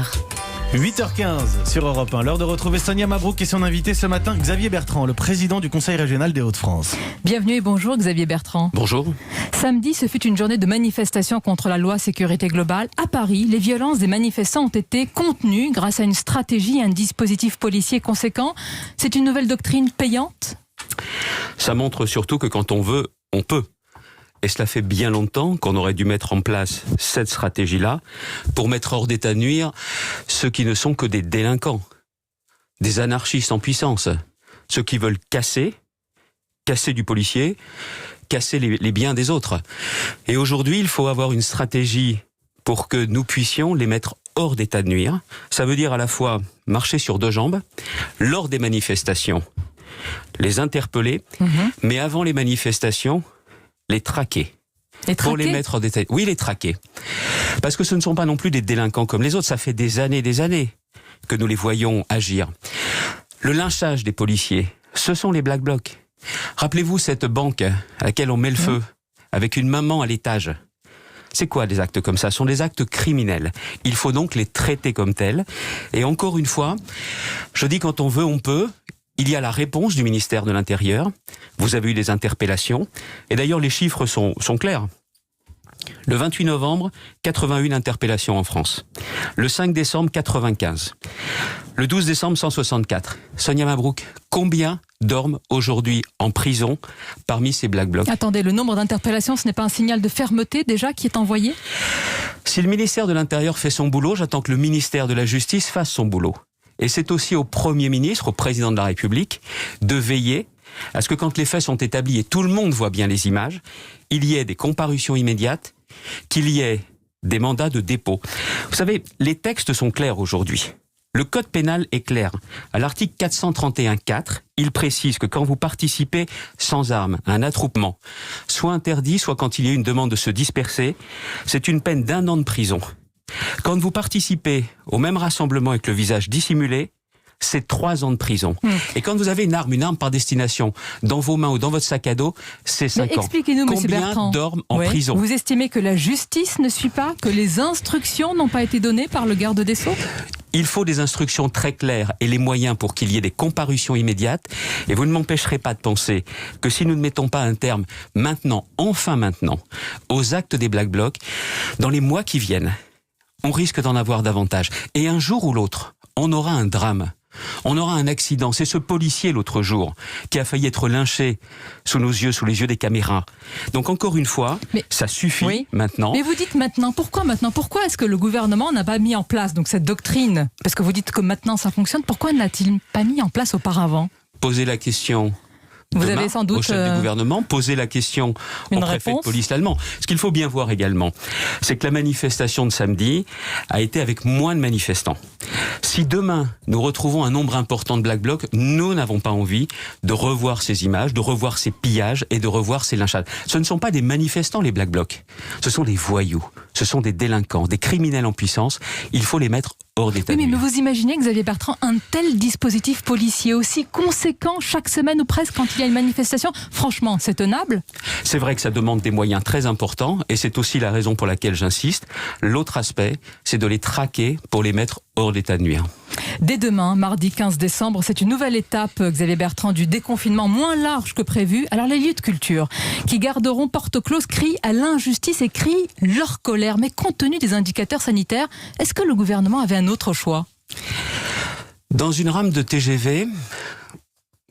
Soir. 8h15 sur Europe 1. L'heure de retrouver Sonia Mabrouk et son invité ce matin, Xavier Bertrand, le président du Conseil régional des Hauts-de-France. Bienvenue et bonjour Xavier Bertrand. Bonjour. Samedi, ce fut une journée de manifestation contre la loi sécurité globale. À Paris, les violences des manifestants ont été contenues grâce à une stratégie et un dispositif policier conséquent. C'est une nouvelle doctrine payante ? Ça montre surtout que quand on veut, on peut. Et cela fait bien longtemps qu'on aurait dû mettre en place cette stratégie-là pour mettre hors d'état de nuire ceux qui ne sont que des délinquants, des anarchistes en puissance, ceux qui veulent casser du policier, casser les biens des autres. Et aujourd'hui, il faut avoir une stratégie pour que nous puissions les mettre hors d'état de nuire. Ça veut dire à la fois marcher sur deux jambes, lors des manifestations, les interpeller, mais avant les manifestations, les traquer. Pour les mettre en détail. Oui, les traquer. Parce que ce ne sont pas non plus des délinquants comme les autres. Ça fait des années que nous les voyons agir. Le lynchage des policiers, ce sont les Black Blocs. Rappelez-vous cette banque à laquelle on met le feu, avec une maman à l'étage. C'est quoi des actes comme ça ? Ce sont des actes criminels. Il faut donc les traiter comme tels. Et encore une fois, je dis quand on veut, on peut. Il y a la réponse du ministère de l'Intérieur. Vous avez eu des interpellations. Et d'ailleurs, les chiffres sont clairs. Le 28 novembre, 81 interpellations en France. Le 5 décembre, 95. Le 12 décembre, 164. Sonia Mabrouk, combien dorment aujourd'hui en prison parmi ces Black Blocs ? Attendez, le nombre d'interpellations, ce n'est pas un signal de fermeté déjà qui est envoyé ? Si le ministère de l'Intérieur fait son boulot, j'attends que le ministère de la Justice fasse son boulot. Et c'est aussi au Premier ministre, au Président de la République, de veiller à ce que quand les faits sont établis et tout le monde voit bien les images, il y ait des comparutions immédiates, qu'il y ait des mandats de dépôt. Vous savez, les textes sont clairs aujourd'hui. Le code pénal est clair. À l'article 431.4, il précise que quand vous participez sans armes à un attroupement, soit interdit, soit quand il y a une demande de se disperser, c'est une peine d'1 an de prison. Quand vous participez au même rassemblement avec le visage dissimulé, c'est 3 ans de prison. Et quand vous avez une arme par destination dans vos mains ou dans votre sac à dos, c'est 5 ans. Expliquez-nous, M. Bertrand. Combien dorment en prison ? Vous estimez que la justice ne suit pas, que les instructions n'ont pas été données par le garde des Sceaux ? Il faut des instructions très claires et les moyens pour qu'il y ait des comparutions immédiates. Et vous ne m'empêcherez pas de penser que si nous ne mettons pas un terme maintenant, enfin maintenant, aux actes des Black Blocs, dans les mois qui viennent, on risque d'en avoir davantage. Et un jour ou l'autre, on aura un drame. On aura un accident. C'est ce policier l'autre jour qui a failli être lynché sous nos yeux, sous les yeux des caméras. Donc encore une fois, ça suffit maintenant. Mais vous dites maintenant, pourquoi maintenant ? Pourquoi est-ce que le gouvernement n'a pas mis en place donc cette doctrine ? Parce que vous dites que maintenant ça fonctionne, pourquoi n'a-t-il pas mis en place auparavant ? Posez la question. Vous avez sans doute au chef du gouvernement, poser la question au préfet de police allemand. Ce qu'il faut bien voir également, c'est que la manifestation de samedi a été avec moins de manifestants. Si demain, nous retrouvons un nombre important de Black Blocs, nous n'avons pas envie de revoir ces images, de revoir ces pillages et de revoir ces lynchages. Ce ne sont pas des manifestants, les Black Blocs. Ce sont des voyous, ce sont des délinquants, des criminels en puissance. Il faut les mettre hors d'état de nuire. Mais vous imaginez, Xavier Bertrand, un tel dispositif policier aussi conséquent chaque semaine ou presque quand il y a une manifestation ? Franchement, c'est tenable ? C'est vrai que ça demande des moyens très importants et c'est aussi la raison pour laquelle j'insiste. L'autre aspect, c'est de les traquer pour les mettre hors d'état de nuire. Dès demain, mardi 15 décembre, c'est une nouvelle étape, Xavier Bertrand, du déconfinement moins large que prévu. Alors les lieux de culture qui garderont porte close crient à l'injustice et crient leur colère. Mais compte tenu des indicateurs sanitaires, est-ce que le gouvernement avait un autre choix ? Dans une rame de TGV,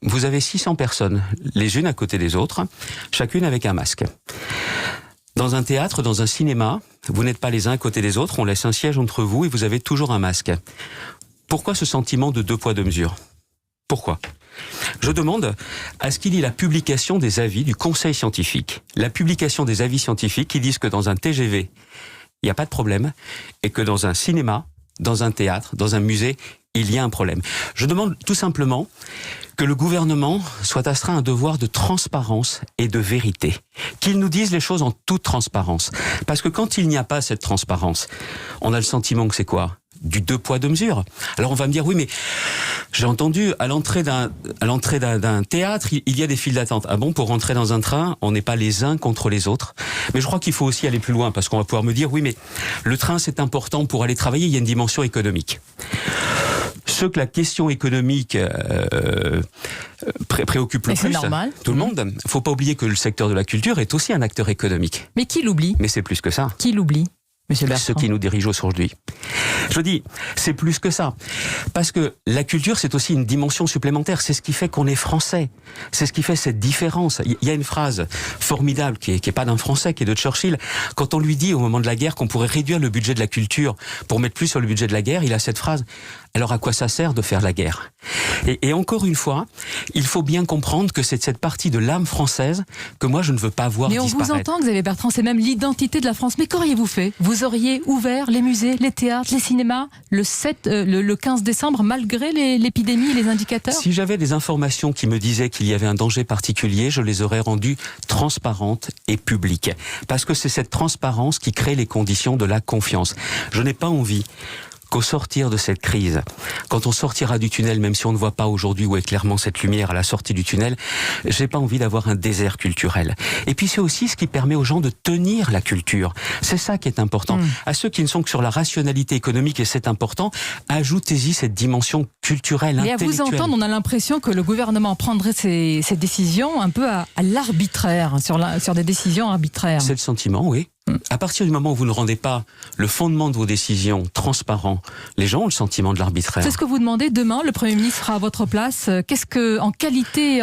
vous avez 600 personnes, les unes à côté des autres, chacune avec un masque. Dans un théâtre, dans un cinéma, vous n'êtes pas les uns à côté des autres, on laisse un siège entre vous et vous avez toujours un masque. Pourquoi ce sentiment de 2 poids 2 mesures ? Pourquoi ? Je demande à ce qu'il y ait la publication des avis du conseil scientifique. La publication des avis scientifiques qui disent que dans un TGV, il n'y a pas de problème, et que dans un cinéma, dans un théâtre, dans un musée, il y a un problème. Je demande tout simplement que le gouvernement soit astreint à un devoir de transparence et de vérité. Qu'il nous dise les choses en toute transparence. Parce que quand il n'y a pas cette transparence, on a le sentiment que c'est quoi ? du 2 poids 2 mesures. Alors on va me dire, oui, mais j'ai entendu, à l'entrée d'un théâtre, il y a des files d'attente. Ah bon, pour rentrer dans un train, on n'est pas les uns contre les autres. Mais je crois qu'il faut aussi aller plus loin, parce qu'on va pouvoir me dire, oui, mais le train, c'est important pour aller travailler, il y a une dimension économique. Ce que la question économique préoccupe le plus, tout le monde. Il ne faut pas oublier que le secteur de la culture est aussi un acteur économique. Mais qui l'oublie ? Mais c'est plus que ça. Qui l'oublie ? Monsieur Bertrand. Ceux qui nous dirigent aujourd'hui. Je dis, c'est plus que ça. Parce que la culture, c'est aussi une dimension supplémentaire. C'est ce qui fait qu'on est français. C'est ce qui fait cette différence. Il y a une phrase formidable qui est pas d'un Français, qui est de Churchill. Quand on lui dit au moment de la guerre qu'on pourrait réduire le budget de la culture pour mettre plus sur le budget de la guerre, il a cette phrase. Alors à quoi ça sert de faire la guerre ? Et encore une fois, il faut bien comprendre que c'est cette partie de l'âme française que moi je ne veux pas voir disparaître. Mais on vous entend, Xavier Bertrand, c'est même l'identité de la France. Mais qu'auriez-vous fait ? Vous auriez ouvert les musées, les théâtres, les cinémas le 15 décembre malgré l'épidémie et les indicateurs ? Si j'avais des informations qui me disaient qu'il y avait un danger particulier, je les aurais rendues transparentes et publiques. Parce que c'est cette transparence qui crée les conditions de la confiance. Je n'ai pas envie qu'au sortir de cette crise, quand on sortira du tunnel, même si on ne voit pas aujourd'hui où est clairement cette lumière à la sortie du tunnel, j'ai pas envie d'avoir un désert culturel. Et puis c'est aussi ce qui permet aux gens de tenir la culture. C'est ça qui est important. À ceux qui ne sont que sur la rationalité économique, et c'est important, ajoutez-y cette dimension culturelle, intellectuelle. Et à vous entendre, on a l'impression que le gouvernement prendrait ses décisions un peu à l'arbitraire, sur des décisions arbitraires. C'est le sentiment, oui. À partir du moment où vous ne rendez pas le fondement de vos décisions transparent, les gens ont le sentiment de l'arbitraire. C'est ce que vous demandez demain. Le Premier ministre sera à votre place. En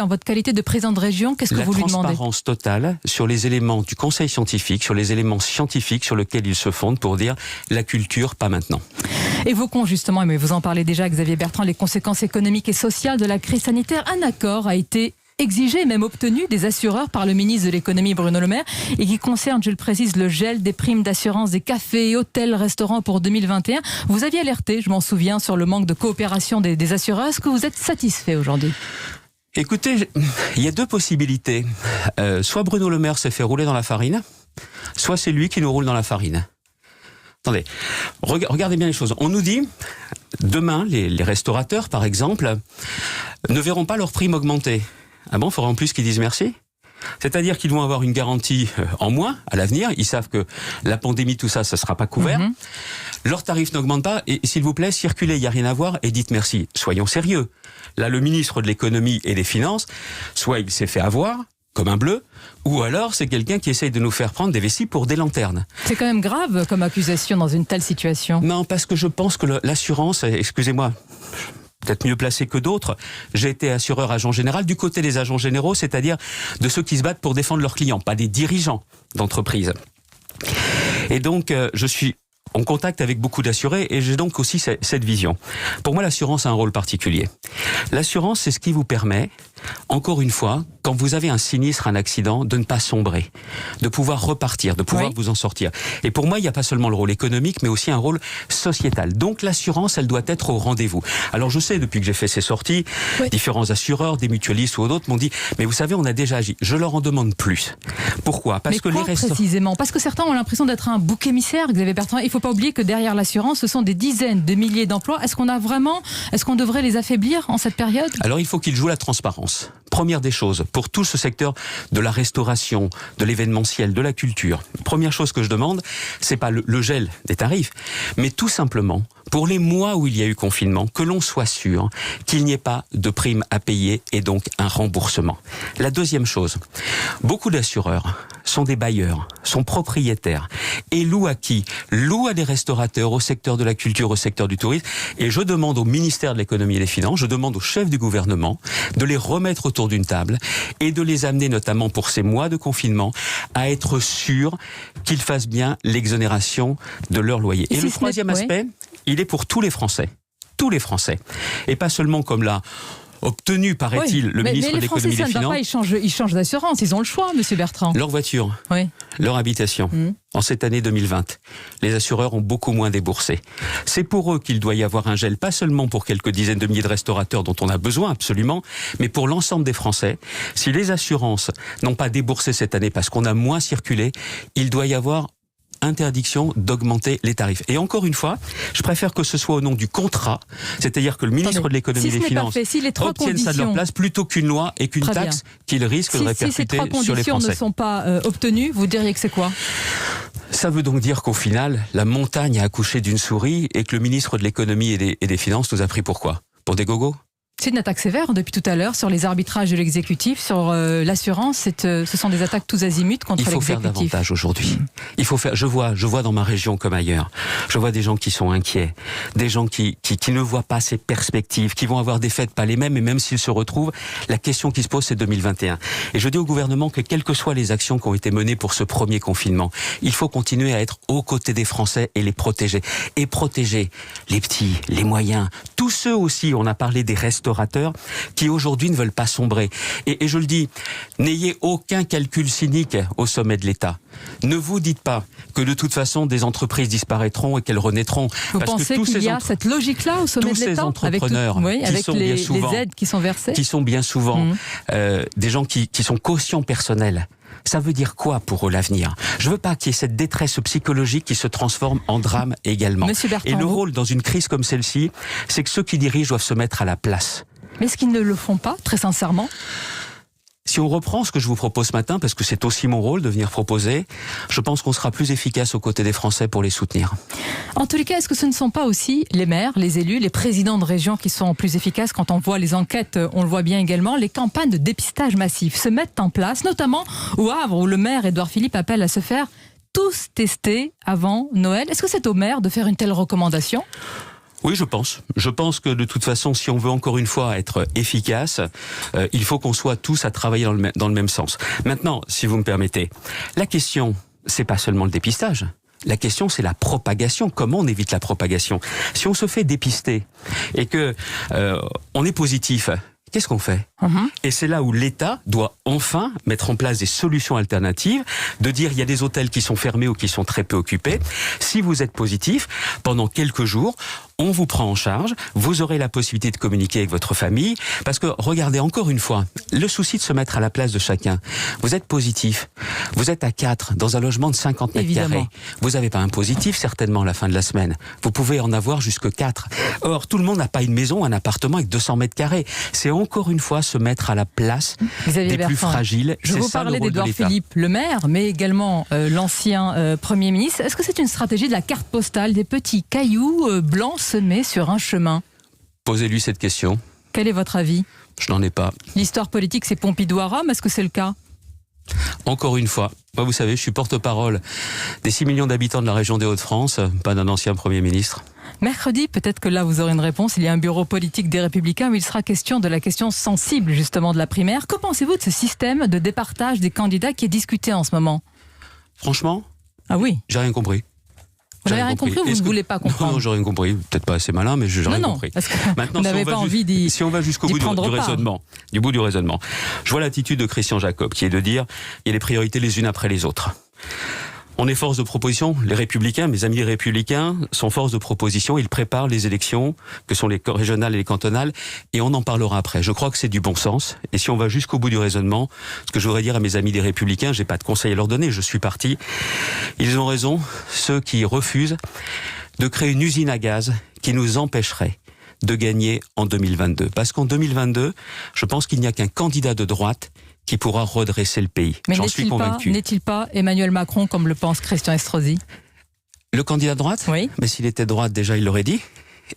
votre qualité de président de région, qu'est-ce que vous lui demandez ? La transparence totale sur les éléments du conseil scientifique, sur les éléments scientifiques sur lesquels il se fonde pour dire la culture, pas maintenant. Évoquons justement, mais vous en parlez déjà, Xavier Bertrand, les conséquences économiques et sociales de la crise sanitaire. Un accord a été exigé, même obtenu, des assureurs par le ministre de l'économie Bruno Le Maire et qui concerne, je le précise, le gel des primes d'assurance des cafés, hôtels, restaurants pour 2021. Vous aviez alerté, je m'en souviens, sur le manque de coopération des assureurs. Est-ce que vous êtes satisfait aujourd'hui ? Écoutez, il y a deux possibilités. Soit Bruno Le Maire s'est fait rouler dans la farine, soit c'est lui qui nous roule dans la farine. Attendez, regardez bien les choses. On nous dit, demain, les restaurateurs, par exemple, ne verront pas leurs primes augmenter. Ah bon, il faudrait en plus qu'ils disent merci ? C'est-à-dire qu'ils vont avoir une garantie en moins à l'avenir. Ils savent que la pandémie, tout ça, ça ne sera pas couvert. Leurs tarifs n'augmentent pas. Et s'il vous plaît, circulez, il n'y a rien à voir et dites merci. Soyons sérieux. Là, le ministre de l'économie et des finances, soit il s'est fait avoir, comme un bleu, ou alors c'est quelqu'un qui essaye de nous faire prendre des vessies pour des lanternes. C'est quand même grave comme accusation dans une telle situation. Non, parce que je pense que l'assurance, excusez-moi, peut-être mieux placé que d'autres. J'ai été assureur agent général du côté des agents généraux, c'est-à-dire de ceux qui se battent pour défendre leurs clients, pas des dirigeants d'entreprise. Et donc, je suis en contact avec beaucoup d'assurés et j'ai donc aussi cette vision. Pour moi, l'assurance a un rôle particulier. L'assurance, c'est ce qui vous permet, encore une fois, quand vous avez un sinistre, un accident, de ne pas sombrer, de pouvoir repartir, de pouvoir vous en sortir. Et pour moi, il n'y a pas seulement le rôle économique, mais aussi un rôle sociétal. Donc l'assurance, elle doit être au rendez-vous. Alors je sais, depuis que j'ai fait ces sorties, différents assureurs, des mutualistes ou d'autres m'ont dit, mais vous savez, on a déjà agi. Je leur en demande plus. Pourquoi ? Parce que précisément ? Parce que certains ont l'impression d'être un bouc émissaire, Xavier Bertrand. Il ne faut pas oublier que derrière l'assurance, ce sont des dizaines de milliers d'emplois. Est-ce qu'on devrait les affaiblir en cette période ? Alors il faut qu'ils jouent la transparence. Première des choses, pour tout ce secteur de la restauration, de l'événementiel, de la culture, première chose que je demande, c'est pas le gel des tarifs, mais tout simplement, pour les mois où il y a eu confinement, que l'on soit sûr qu'il n'y ait pas de prime à payer et donc un remboursement. La deuxième chose, beaucoup d'assureurs sont des bailleurs, sont propriétaires et louent à qui ? Louent à des restaurateurs, au secteur de la culture, au secteur du tourisme. Et je demande au ministère de l'économie et des finances, je demande au chef du gouvernement de les remettre autour d'une table et de les amener, notamment pour ces mois de confinement, à être sûrs qu'ils fassent bien l'exonération de leur loyer. Et le troisième aspect, il est pour tous les Français. Tous les Français. Et pas seulement comme là, obtenu, paraît-il, le ministre de l'économie et des finances. Mais les Français, ils changent d'assurance, ils ont le choix, monsieur Bertrand. Leur voiture, leur habitation. En cette année 2020, les assureurs ont beaucoup moins déboursé. C'est pour eux qu'il doit y avoir un gel, pas seulement pour quelques dizaines de milliers de restaurateurs dont on a besoin absolument, mais pour l'ensemble des Français. Si les assurances n'ont pas déboursé cette année parce qu'on a moins circulé, il doit y avoir interdiction d'augmenter les tarifs. Et encore une fois, je préfère que ce soit au nom du contrat, c'est-à-dire que le ministre de l'économie et des Finances obtienne ça de leur place plutôt qu'une loi et qu'une taxe qu'il risque de répercuter sur les Français. Si ces 3 conditions ne sont pas obtenues, vous diriez que c'est quoi ? Ça veut donc dire qu'au final, la montagne a accouché d'une souris et que le ministre de l'économie et des Finances nous a pris pour quoi ? Pour des gogos ? C'est une attaque sévère depuis tout à l'heure sur les arbitrages de l'exécutif, sur l'assurance. Ce sont des attaques tous azimuts contre l'exécutif. Il faut faire davantage aujourd'hui. Il faut faire. Je vois dans ma région comme ailleurs. Je vois des gens qui sont inquiets, des gens qui ne voient pas ces perspectives, qui vont avoir des fêtes pas les mêmes, et même s'ils se retrouvent, la question qui se pose c'est 2021. Et je dis au gouvernement que quelles que soient les actions qui ont été menées pour ce premier confinement, il faut continuer à être aux côtés des Français et les protéger. Et protéger les petits, les moyens, tous ceux aussi. On a parlé des restaurateurs qui aujourd'hui ne veulent pas sombrer. Et je le dis, n'ayez aucun calcul cynique au sommet de l'État. Ne vous dites pas que de toute façon des entreprises disparaîtront et qu'elles renaîtront. Vous pensez qu'il y a cette logique-là au sommet de l'État ? Tous ces entrepreneurs avec les aides qui sont versées ? Qui sont bien souvent des gens qui sont quotients personnels. Ça veut dire quoi pour eux l'avenir ? Je ne veux pas qu'il y ait cette détresse psychologique qui se transforme en drame également. Et le rôle dans une crise comme celle-ci, c'est que ceux qui dirigent doivent se mettre à la place. Mais est-ce qu'ils ne le font pas, très sincèrement ? Si on reprend ce que je vous propose ce matin, parce que c'est aussi mon rôle de venir proposer, je pense qu'on sera plus efficace aux côtés des Français pour les soutenir. En tous les cas, est-ce que ce ne sont pas aussi les maires, les élus, les présidents de région qui sont plus efficaces quand on voit les enquêtes, on le voit bien également, les campagnes de dépistage massif se mettent en place, notamment au Havre, où le maire Édouard Philippe appelle à se faire tous tester avant Noël. Est-ce que c'est au maire de faire une telle recommandation ? Oui, je pense. Je pense que de toute façon, si on veut encore une fois être efficace, il faut qu'on soit tous à travailler dans le même sens. Maintenant, si vous me permettez, la question, c'est pas seulement le dépistage. La question, c'est la propagation. Comment on évite la propagation ? Si on se fait dépister et que on est positif, qu'est-ce qu'on fait ? Et c'est là où l'État doit enfin mettre en place des solutions alternatives, de dire il y a des hôtels qui sont fermés ou qui sont très peu occupés. Si vous êtes positif, pendant quelques jours, on vous prend en charge, vous aurez la possibilité de communiquer avec votre famille, parce que regardez encore une fois, le souci de se mettre à la place de chacun. Vous êtes positif, vous êtes à 4 dans un logement de 50 mètres carrés. Vous n'avez pas un positif certainement à la fin de la semaine. Vous pouvez en avoir jusque 4. Or, tout le monde n'a pas une maison, un appartement avec 200 mètres carrés. C'est encore une fois se mettre à la place des plus fragiles. Je vous parlais d'Édouard Philippe, le maire, mais également l'ancien Premier ministre. Est-ce que c'est une stratégie de la carte postale, des petits cailloux blancs semés sur un chemin ? Posez-lui cette question. Quel est votre avis ? Je n'en ai pas. L'histoire politique, c'est Pompidou à Rome. Est-ce que c'est le cas ? Encore une fois, moi, vous savez, je suis porte-parole des 6 millions d'habitants de la région des Hauts-de-France, pas d'un ancien Premier ministre. Mercredi, peut-être que là vous aurez une réponse, il y a un bureau politique des Républicains où il sera question de la question sensible justement de la primaire. Que pensez-vous de ce système de départage des candidats qui est discuté en ce moment ? Franchement ? Ah oui ? J'ai rien compris. Vous n'avez rien compris ou vous ne voulez pas comprendre ? Non, j'ai rien compris. Peut-être pas assez malin, mais j'ai rien compris. Parce que maintenant, vous n'avez pas envie d'y si on va jusqu'au bout du raisonnement, je vois l'attitude de Christian Jacob, qui est de dire il y a les priorités les unes après les autres. On est force de proposition, les Républicains, mes amis les Républicains sont force de proposition, ils préparent les élections, que sont les régionales et les cantonales, et on en parlera après. Je crois que c'est du bon sens, et si on va jusqu'au bout du raisonnement, ce que je voudrais dire à mes amis des Républicains, j'ai pas de conseil à leur donner, je suis parti, ils ont raison, ceux qui refusent de créer une usine à gaz qui nous empêcherait de gagner en 2022. Parce qu'en 2022, je pense qu'il n'y a qu'un candidat de droite qui pourra redresser le pays. Mais j'en suis convaincu. N'est-il pas Emmanuel Macron, comme le pense Christian Estrosi ? Le candidat de droite ? Oui. Mais s'il était de droite, déjà, il l'aurait dit.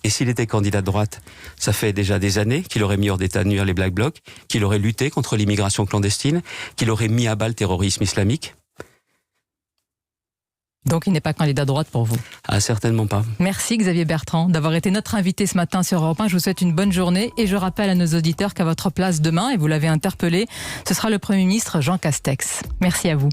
Et s'il était candidat de droite, ça fait déjà des années qu'il aurait mis hors d'état de nuire les Black Blocs, qu'il aurait lutté contre l'immigration clandestine, qu'il aurait mis à bas le terrorisme islamique. Donc il n'est pas candidat de droite pour vous ? Ah, certainement pas. Merci Xavier Bertrand d'avoir été notre invité ce matin sur Europe 1. Je vous souhaite une bonne journée et je rappelle à nos auditeurs qu'à votre place demain, et vous l'avez interpellé, ce sera le Premier ministre Jean Castex. Merci à vous.